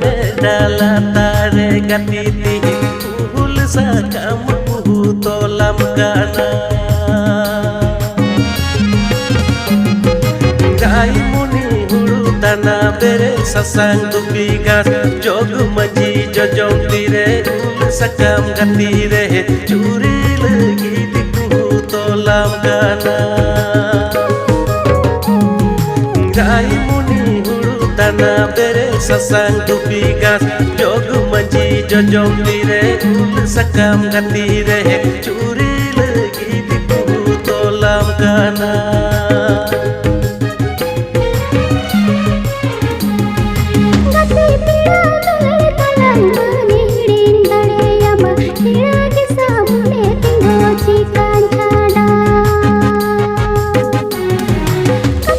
me dala tare gatiti uhul sakam uhu tolam kana gai muni huru tana bere sasang tupigas jog maji jojong tire ul sakam gatire curi lagi di uhu tolam kana gai muni huru tana bere sasang tupigas jog maji jojong tire ul sakam gatire curi lagi di uhu tolam kana